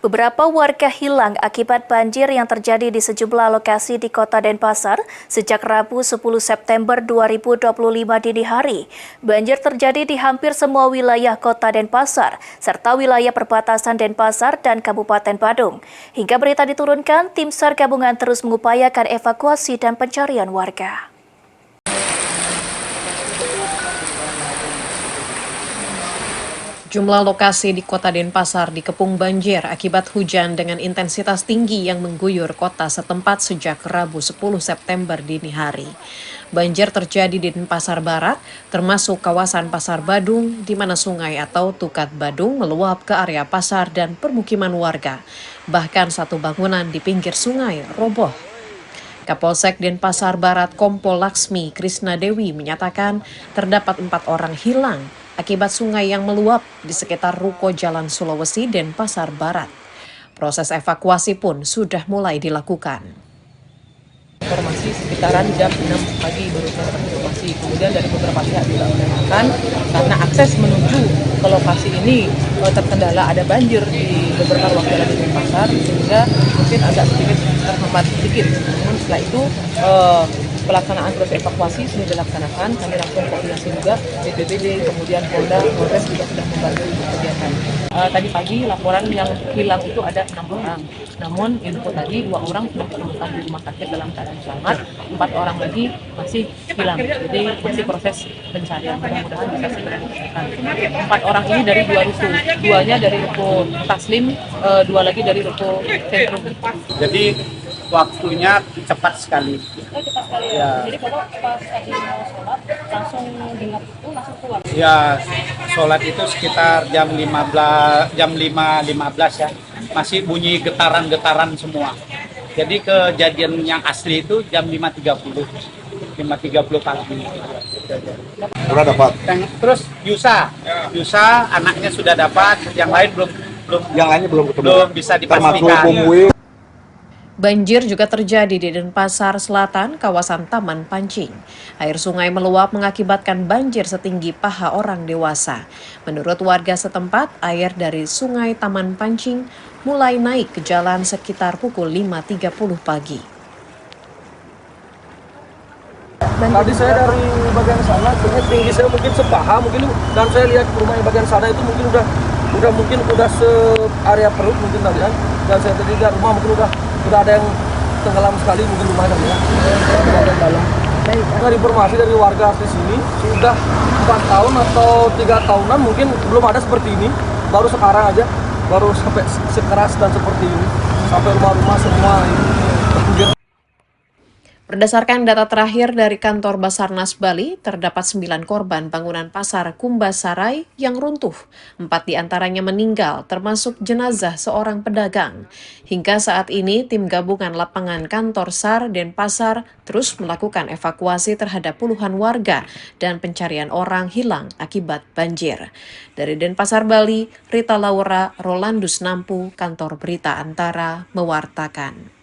Beberapa warga hilang akibat banjir yang terjadi di sejumlah lokasi di Kota Denpasar sejak Rabu 10 September 2025 dini hari. Banjir terjadi di hampir semua wilayah Kota Denpasar, serta wilayah perbatasan Denpasar dan Kabupaten Badung. Hingga berita diturunkan, tim SAR gabungan terus mengupayakan evakuasi dan pencarian warga. Jumlah lokasi di Kota Denpasar dikepung banjir akibat hujan dengan intensitas tinggi yang mengguyur kota setempat sejak Rabu 10 September dini hari. Banjir terjadi di Denpasar Barat, termasuk kawasan Pasar Badung, di mana sungai atau Tukat Badung meluap ke area pasar dan permukiman warga. Bahkan satu bangunan di pinggir sungai roboh. Kapolsek Denpasar Barat Kompol Laksmi Krisna Dewi menyatakan terdapat 4 orang hilang akibat sungai yang meluap di sekitar ruko Jalan Sulawesi Denpasar Barat. Proses evakuasi pun sudah mulai dilakukan. Informasi sekitaran jam 6 pagi baru dapat informasi. Kemudian dari beberapa pihak juga menyatakan karena akses menuju ke lokasi ini terkendala, ada banjir di beberapa ruas jalan di Denpasar sehingga mungkin agak sedikit terhambat sedikit. Namun setelah itu pelaksanaan proses evakuasi sudah dilaksanakan. Kami langsung koordinasi juga BPBD, kemudian Polda, Polres juga sudah membantu kegiatan. Tadi pagi laporan yang hilang itu ada 6 orang. Namun info tadi 2 orang sudah ditemukan di rumah sakit dalam keadaan selamat, 4 orang lagi masih hilang. Jadi masih proses pencarian. Mudah-mudahan bisa segera ditemukan. 4 orang ini dari 2 ruko, 2-nya dari ruko Taslim, 2 lagi dari ruko Sentrum. Jadi waktunya cepat sekali. Cepat sekali ya. Jadi Bapak pas tadi mau sholat langsung dengar itu langsung keluar. Ya, sholat itu sekitar jam 5.15 ya. Masih bunyi getaran-getaran semua. Jadi kejadian yang asli itu jam 5.30 pagi. Udah dapat. Terus Yusa anaknya sudah dapat, yang lain belum Belum ketemu. belum bisa dipastikan. Banjir juga terjadi di Denpasar Selatan, kawasan Taman Pancing. Air sungai meluap mengakibatkan banjir setinggi paha orang dewasa. Menurut warga setempat, air dari sungai Taman Pancing mulai naik ke jalan sekitar pukul 5.30 pagi. Tadi saya dari bagian sana, tinggi saya mungkin sepaha, dan saya lihat rumah yang bagian sana itu mungkin udah se area perut mungkin tadi kan. Dan saya tadi lihat rumah mungkin udah ada yang tenggelam sekali mungkin rumahnya ya. Bagian dalam. Dari informasi dari warga di sini sudah 4 tahun atau 3 tahunan mungkin belum ada seperti ini. Baru sekarang aja baru sampai sekeras dan seperti ini. Sampai rumah-rumah semua ini terkunjung. Berdasarkan data terakhir dari kantor Basarnas Bali, terdapat 9 korban bangunan pasar Kumbasarai yang runtuh. 4 diantaranya meninggal, termasuk jenazah seorang pedagang. Hingga saat ini, tim gabungan lapangan kantor SAR Denpasar terus melakukan evakuasi terhadap puluhan warga dan pencarian orang hilang akibat banjir. Dari Denpasar, Bali, Rita Laura, Rolandus Nampu, Kantor Berita Antara, mewartakan.